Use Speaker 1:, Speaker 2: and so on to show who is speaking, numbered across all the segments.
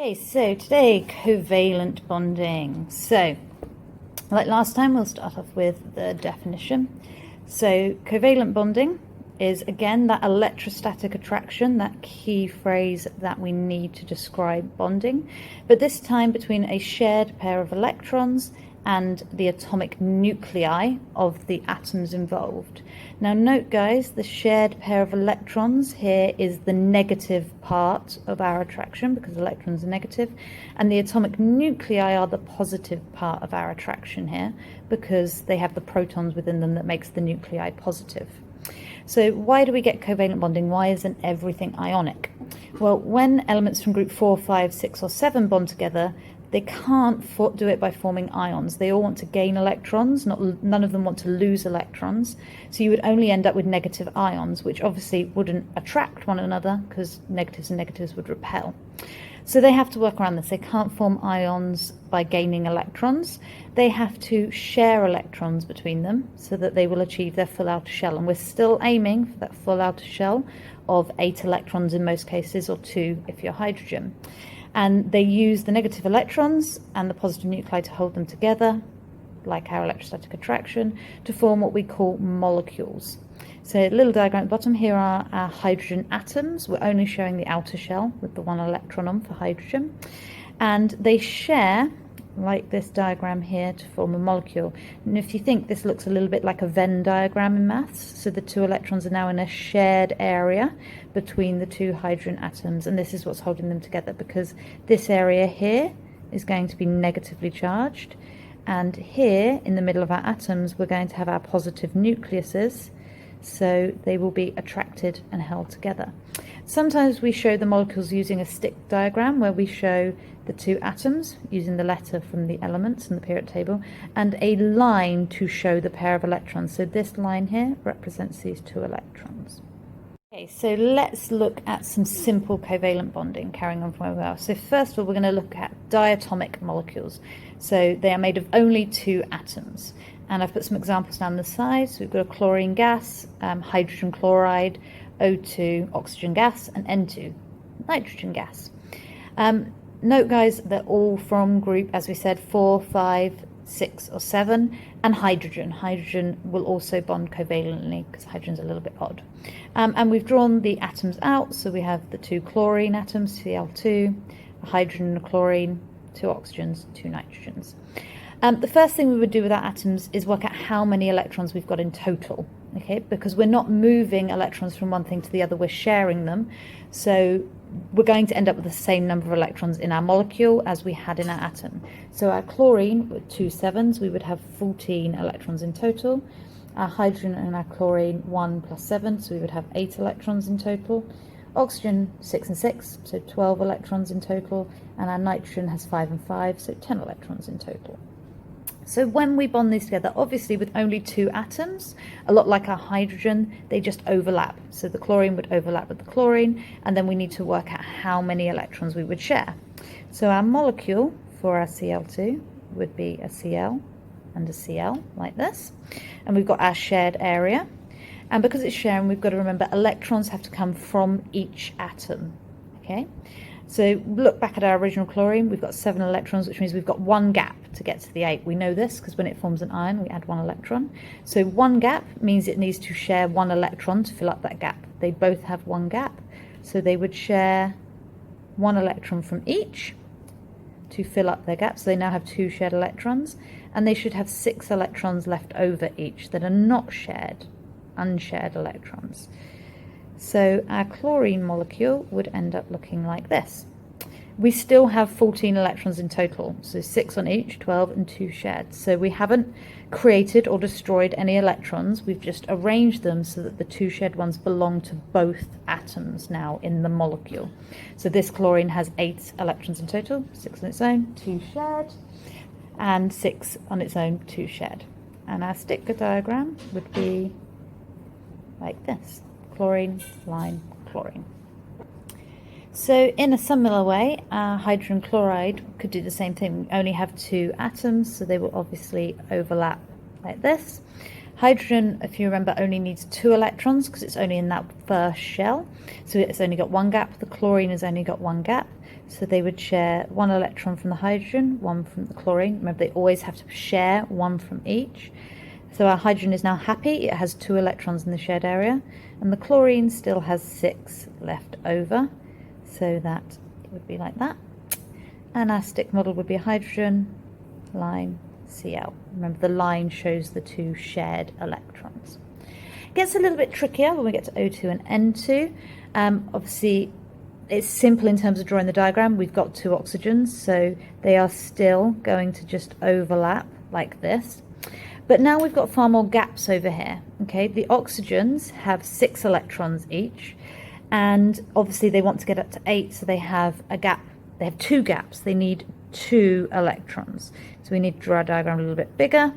Speaker 1: Okay, so today, covalent bonding. So, like last time, we'll start off with the definition. So, covalent bonding is, again, that electrostatic attraction, that key phrase that we need to describe bonding, but this time between a shared pair of electrons and the atomic nuclei of the atoms involved. Now note, guys, the shared pair of electrons here is the negative part of our attraction because electrons are negative, and the atomic nuclei are the positive part of our attraction here because they have the protons within them that makes the nuclei positive. So why do we get covalent bonding? Why isn't everything ionic? Well, when elements from group 4, 5, 6 or 7 bond together, they can't do it by forming ions. They all want to gain electrons, none of them want to lose electrons. So you would only end up with negative ions, which obviously wouldn't attract one another because negatives and negatives would repel. So they have to work around this. They can't form ions by gaining electrons. They have to share electrons between them so that they will achieve their full outer shell. And we're still aiming for that full outer shell of 8 electrons in most cases, or 2 if you're hydrogen. And they use the negative electrons and the positive nuclei to hold them together, like our electrostatic attraction, to form what we call molecules. So a little diagram at the bottom, here are our hydrogen atoms. We're only showing the outer shell with the 1 electron on for hydrogen. And they share, like this diagram here, to form a molecule. And if you think, this looks a little bit like a Venn diagram in maths. So the 2 electrons are now in a shared area between the 2 hydrogen atoms, and this is what's holding them together, because this area here is going to be negatively charged, and here in the middle of our atoms we're going to have our positive nucleuses, so they will be attracted and held together. Sometimes we show the molecules using a stick diagram where we show the 2 atoms using the letter from the elements in the periodic table and a line to show the pair of electrons. So this line here represents these 2 electrons. Okay, so let's look at some simple covalent bonding, carrying on from where we are. So first of all, we're going to look at diatomic molecules. So they are made of only 2 atoms. And I've put some examples down the side. So we've got a chlorine gas, hydrogen chloride, O2 oxygen gas, and N2 nitrogen gas. Note, guys, they're all from group, as we said, 4, 5, 6 or 7, and hydrogen. Hydrogen will also bond covalently because hydrogen's a little bit odd. And we've drawn the atoms out, so we have the 2 chlorine atoms, Cl2, a hydrogen and a chlorine, 2 oxygens, 2 nitrogens. The first thing we would do with our atoms is work out how many electrons we've got in total, okay? Because we're not moving electrons from one thing to the other, we're sharing them. So we're going to end up with the same number of electrons in our molecule as we had in our atom. So our chlorine, with 2 7s, we would have 14 electrons in total. Our hydrogen and our chlorine, 1 plus 7, so we would have 8 electrons in total. Oxygen, 6 and 6, so 12 electrons in total. And our nitrogen has 5 and 5, so 10 electrons in total. So when we bond these together, obviously with only 2 atoms, a lot like our hydrogen, they just overlap. So the chlorine would overlap with the chlorine, and then we need to work out how many electrons we would share. So our molecule for our Cl2 would be a Cl and a Cl, like this. And we've got our shared area. And because it's sharing, we've got to remember electrons have to come from each atom, okay? So look back at our original chlorine, we've got 7 electrons, which means we've got 1 gap to get to the 8. We know this because when it forms an ion, we add 1 electron. So 1 gap means it needs to share 1 electron to fill up that gap. They both have 1 gap, so they would share 1 electron from each to fill up their gap. So they now have 2 shared electrons, and they should have 6 electrons left over each that are not shared, unshared electrons. So our chlorine molecule would end up looking like this. We still have 14 electrons in total, so 6 on each, 12 and 2 shared. So we haven't created or destroyed any electrons, we've just arranged them so that the 2 shared ones belong to both atoms now in the molecule. So this chlorine has 8 electrons in total, 6 on its own, 2 shared, and 6 on its own, 2 shared. And our stick diagram would be like this. Chlorine, lime, chlorine. So in a similar way, hydrogen chloride could do the same thing. We only have 2 atoms, so they will obviously overlap like this. Hydrogen, if you remember, only needs 2 electrons because it's only in that first shell, so it's only got 1 gap. The chlorine has only got 1 gap, So they would share one electron from the hydrogen, one from the chlorine. Remember, they always have to share one from each. So our hydrogen is now happy. It has 2 electrons in the shared area, and the chlorine still has 6 left over. So that it would be like that. And our stick model would be hydrogen, line, Cl. Remember, the line shows the 2 shared electrons. It gets a little bit trickier when we get to O2 and N2. Obviously, it's simple in terms of drawing the diagram. We've got 2 oxygens, so they are still going to just overlap like this. But now we've got far more gaps over here. Okay, the oxygens have 6 electrons each, and obviously they want to get up to 8, so they have a gap. They have 2 gaps. They need 2 electrons. So we need to draw our diagram a little bit bigger.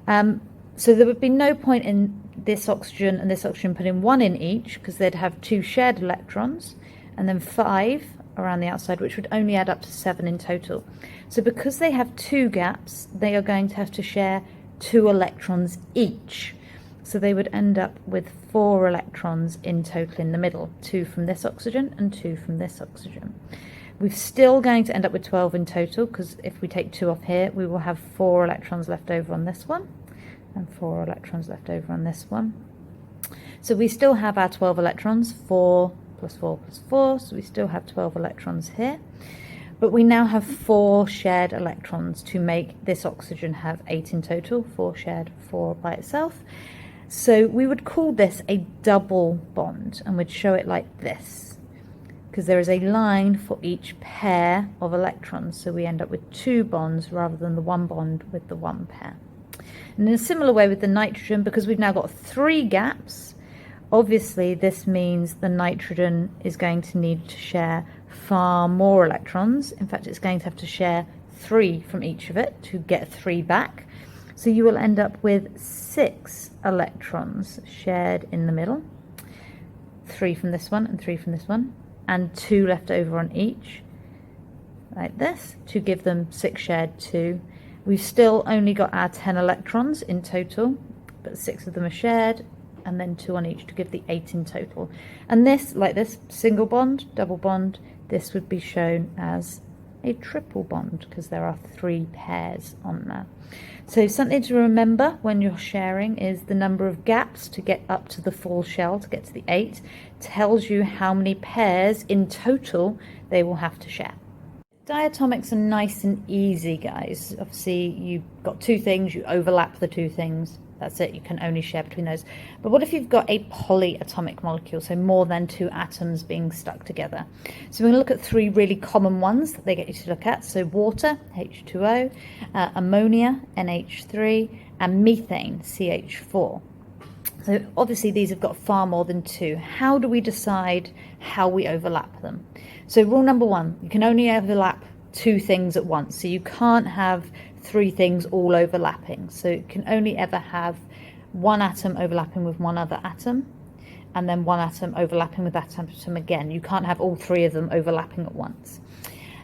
Speaker 1: So there would be no point in this oxygen and this oxygen putting 1 in each, because they'd have 2 shared electrons, and then 5 around the outside, which would only add up to 7 in total. So because they have 2 gaps, they are going to have to share 2 electrons each. So they would end up with 4 electrons in total in the middle, 2 from this oxygen and 2 from this oxygen. We're still going to end up with 12 in total, because if we take 2 off here, we will have 4 electrons left over on this one, and 4 electrons left over on this one. So we still have our 12 electrons, 4 plus 4 plus 4, so we still have 12 electrons here. But we now have 4 shared electrons to make this oxygen have 8 in total, 4 shared, 4 by itself. So we would call this a double bond, and we'd show it like this, because there is a line for each pair of electrons. So we end up with 2 bonds rather than the 1 bond with the 1 pair. And in a similar way with the nitrogen, because we've now got 3 gaps, obviously this means the nitrogen is going to need to share far more electrons. In fact, it's going to have to share 3 from each of it to get 3 back. So you will end up with 6 electrons shared in the middle, 3 from this one and 3 from this one, and 2 left over on each, like this, to give them 6 shared 2. We've still only got our 10 electrons in total, but 6 of them are shared, and then 2 on each to give the 8 in total. And this, like this, single bond, double bond, this would be shown as a triple bond, because there are 3 pairs on there. So something to remember when you're sharing is the number of gaps to get up to the full shell, to get to the 8, tells you how many pairs in total they will have to share. Diatomics are nice and easy, guys. Obviously, you've got 2 things, you overlap the 2 things. That's it, you can only share between those. But what if you've got a polyatomic molecule, so more than 2 atoms being stuck together? So we're going to look at 3 really common ones that they get you to look at. So water, H2O, ammonia, NH3, and methane, CH4. So obviously these have got far more than 2. How do we decide how we overlap them? So rule number 1, you can only overlap 2 things at once. So you can't have 3 things all overlapping. So you can only ever have 1 atom overlapping with 1 other atom, and then 1 atom overlapping with that atom again. You can't have all 3 of them overlapping at once.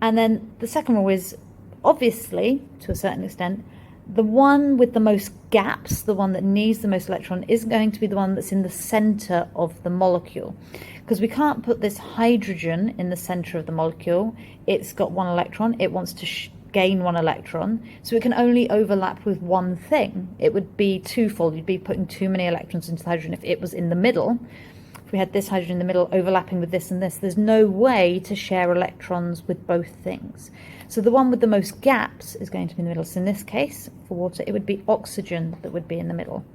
Speaker 1: And then the second rule is, obviously, to a certain extent, the one with the most gaps, the one that needs the most electron, is going to be the one that's in the center of the molecule, because we can't put this hydrogen in the center of the molecule. It's got 1 electron, it wants to gain 1 electron, so it can only overlap with 1 thing. It would be twofold. You'd be putting too many electrons into the hydrogen if it was in the middle. If we had this hydrogen in the middle overlapping with this and this, there's no way to share electrons with both things. So the one with the most gaps is going to be in the middle. So in this case, for water, it would be oxygen that would be in the middle.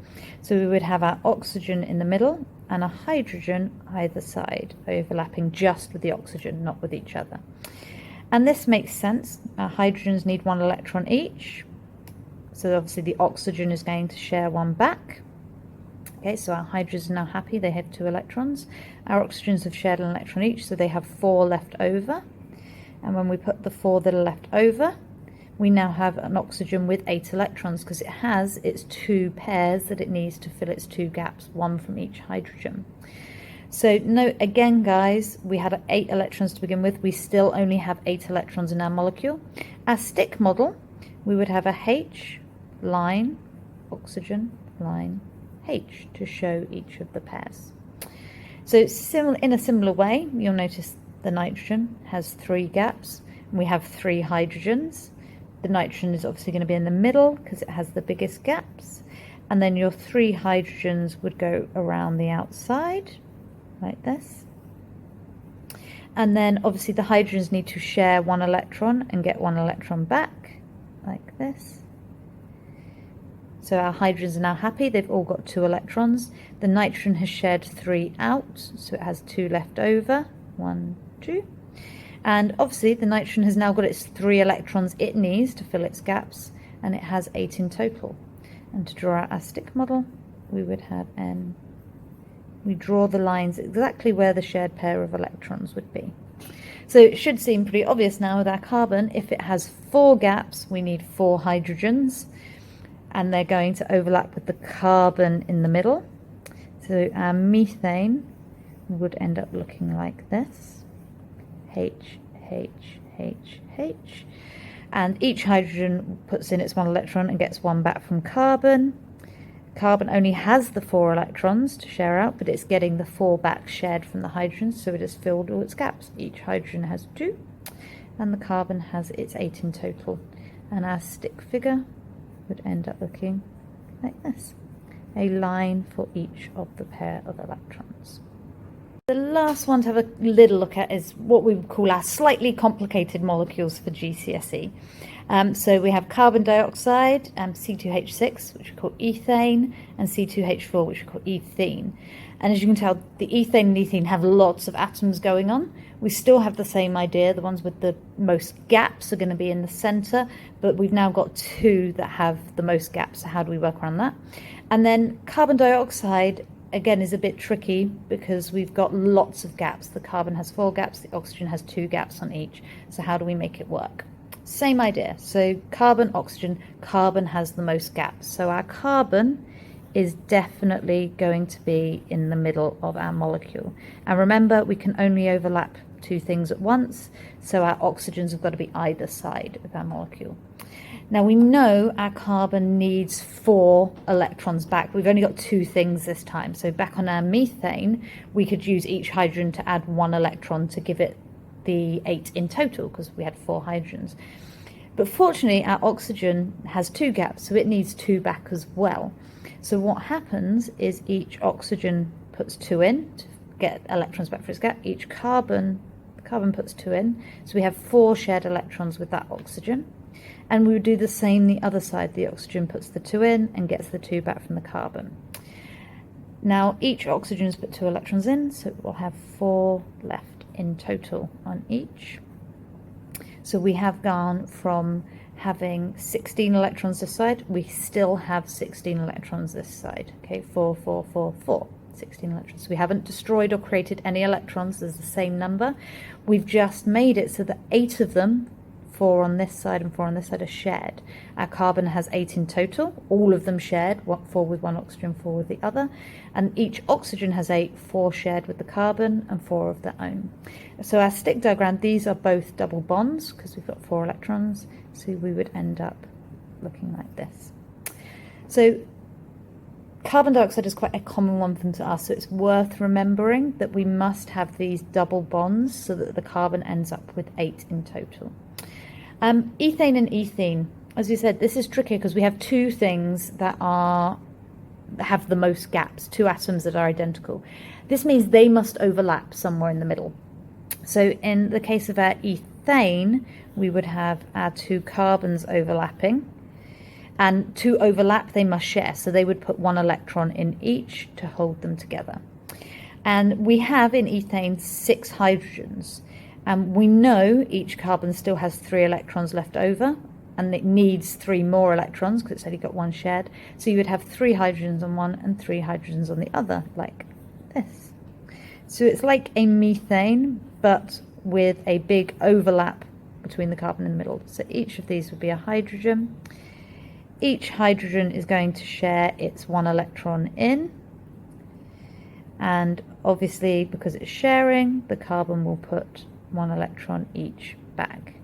Speaker 1: So we would have our oxygen in the middle and a hydrogen either side, overlapping just with the oxygen, not with each other. And this makes sense. Our hydrogens need 1 electron each. So obviously the oxygen is going to share 1 back. Okay, so our hydrogens are now happy, they have 2 electrons. Our oxygens have shared an electron each, so they have 4 left over. And when we put the 4 that are left over, we now have an oxygen with 8 electrons, because it has its 2 pairs that it needs to fill its 2 gaps, 1 from each hydrogen. So note again, guys, we had 8 electrons to begin with. We still only have 8 electrons in our molecule. Our stick model, we would have a H, line, oxygen, line, H to show each of the pairs. So in a similar way, you'll notice the nitrogen has 3 gaps, and we have 3 hydrogens. The nitrogen is obviously going to be in the middle because it has the biggest gaps, and then your 3 hydrogens would go around the outside like this. And then obviously the hydrogens need to share 1 electron and get 1 electron back like this. So our hydrogens are now happy, they've all got 2 electrons. The nitrogen has shared 3 out, so it has 2 left over, 1, 2. And obviously the nitrogen has now got its 3 electrons it needs to fill its gaps, and it has 8 in total. And to draw out our stick model, we would have N. We draw the lines exactly where the shared pair of electrons would be. So it should seem pretty obvious now with our carbon, if it has 4 gaps, we need 4 hydrogens, and they're going to overlap with the carbon in the middle. So our methane would end up looking like this. H, H, H, H. And each hydrogen puts in its 1 electron and gets 1 back from carbon. Carbon only has the 4 electrons to share out, but it's getting the 4 back shared from the hydrogens, so it has filled all its gaps. Each hydrogen has 2, and the carbon has its 8 in total. And our stick figure would end up looking like this. A line for each of the pair of electrons. The last one to have a little look at is what we would call our slightly complicated molecules for GCSE. So we have carbon dioxide, C2H6, which we call ethane, and C2H4, which we call ethene. And as you can tell, the ethane and ethene have lots of atoms going on. We still have the same idea. The ones with the most gaps are going to be in the center, but we've now got 2 that have the most gaps. So how do we work around that? And then carbon dioxide, again, is a bit tricky because we've got lots of gaps. The carbon has 4 gaps, the oxygen has 2 gaps on each. So how do we make it work? Same idea. So carbon, oxygen, carbon has the most gaps. So our carbon is definitely going to be in the middle of our molecule. And remember, we can only overlap 2 things at once, so our oxygens have got to be either side of our molecule. Now we know our carbon needs 4 electrons back. We've only got 2 things this time. So back on our methane, we could use each hydrogen to add 1 electron to give it the 8 in total, because we had 4 hydrogens. But fortunately, our oxygen has 2 gaps, so it needs 2 back as well. So what happens is each oxygen puts 2 in to get electrons back for its gap. Each carbon puts 2 in. So we have 4 shared electrons with that oxygen. And we would do the same the other side. The oxygen puts the 2 in and gets the 2 back from the carbon. Now each oxygen has put 2 electrons in, so we'll have 4 left in total on each. So we have gone from having 16 electrons this side, we still have 16 electrons this side. Okay, 4, 4, 4, 4, 16 electrons. So we haven't destroyed or created any electrons, there's the same number. We've just made it so that 8 of them, 4 on this side and 4 on this side, are shared. Our carbon has 8 in total, all of them shared, 4 with one oxygen, 4 with the other. And each oxygen has 8, 4 shared with the carbon and 4 of their own. So our stick diagram, these are both double bonds because we've got 4 electrons. So we would end up looking like this. So carbon dioxide is quite a common one for them to ask, so it's worth remembering that we must have these double bonds so that the carbon ends up with 8 in total. Ethane and ethene, as we said, this is tricky because we have 2 things that have the most gaps, 2 atoms that are identical. This means they must overlap somewhere in the middle. So in the case of our ethane, we would have our 2 carbons overlapping, and to overlap they must share, so they would put 1 electron in each to hold them together. And we have in ethane 6 hydrogens, and we know each carbon still has 3 electrons left over, and it needs 3 more electrons because it's only got 1 shared. So you would have 3 hydrogens on one and 3 hydrogens on the other, like this. So it's like a methane, but with a big overlap between the carbon in the middle. So each of these would be a hydrogen. Each hydrogen is going to share its 1 electron in. And obviously, because it's sharing, the carbon will put 1 electron each back.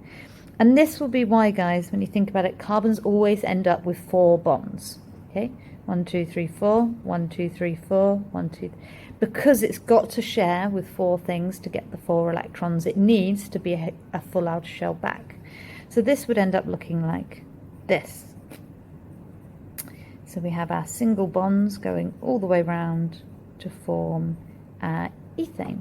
Speaker 1: And this will be why, guys, when you think about it, carbons always end up with 4 bonds. Okay, 1, 2, 3, 4, 1, 2, 3, 4, 1, 2, because it's got to share with 4 things to get the 4 electrons. It needs to be a full outer shell back. So this would end up looking like this. So we have our single bonds going all the way around to form ethane.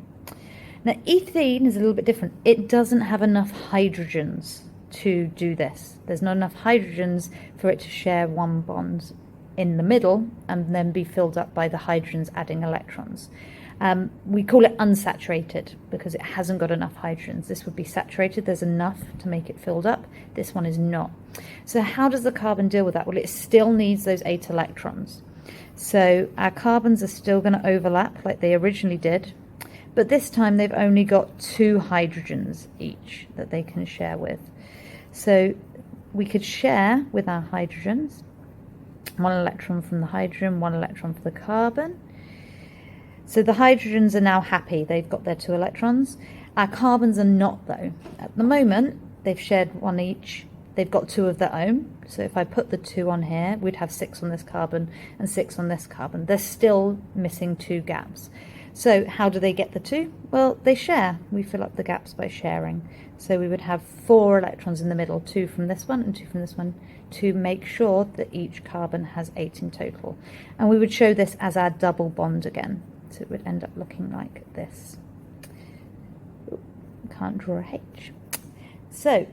Speaker 1: Now ethene is a little bit different. It doesn't have enough hydrogens to do this. There's not enough hydrogens for it to share 1 bond in the middle and then be filled up by the hydrogens adding electrons. We call it unsaturated because it hasn't got enough hydrogens. This would be saturated. There's enough to make it filled up. This one is not. So how does the carbon deal with that? Well, it still needs those 8 electrons. So our carbons are still going to overlap like they originally did, but this time they've only got 2 hydrogens each that they can share with. So we could share with our hydrogens, 1 electron from the hydrogen, 1 electron for the carbon. So the hydrogens are now happy. They've got their 2 electrons. Our carbons are not, though. At the moment, they've shared 1 each. They've got 2 of their own. So if I put the 2 on here, we'd have 6 on this carbon and 6 on this carbon. They're still missing 2 gaps. So how do they get the 2? Well, they share. We fill up the gaps by sharing. So we would have 4 electrons in the middle, 2 from this one and 2 from this one, to make sure that each carbon has 8 in total. And we would show this as our double bond again. So it would end up looking like this. Ooh, can't draw a H. So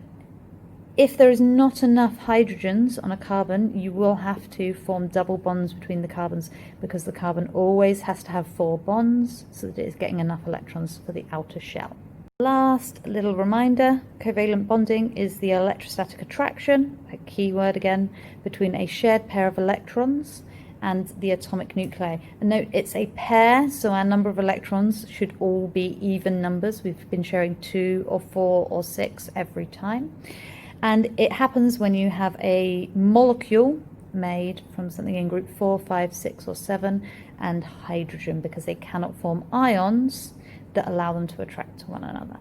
Speaker 1: if there is not enough hydrogens on a carbon, you will have to form double bonds between the carbons because the carbon always has to have 4 bonds so that it is getting enough electrons for the outer shell. Last little reminder, covalent bonding is the electrostatic attraction, a key word again, between a shared pair of electrons and the atomic nuclei. And note, it's a pair, so our number of electrons should all be even numbers. We've been showing 2 or 4 or 6 every time. And it happens when you have a molecule made from something in group 4, 5, 6 or 7 and hydrogen, because they cannot form ions that allow them to attract to one another.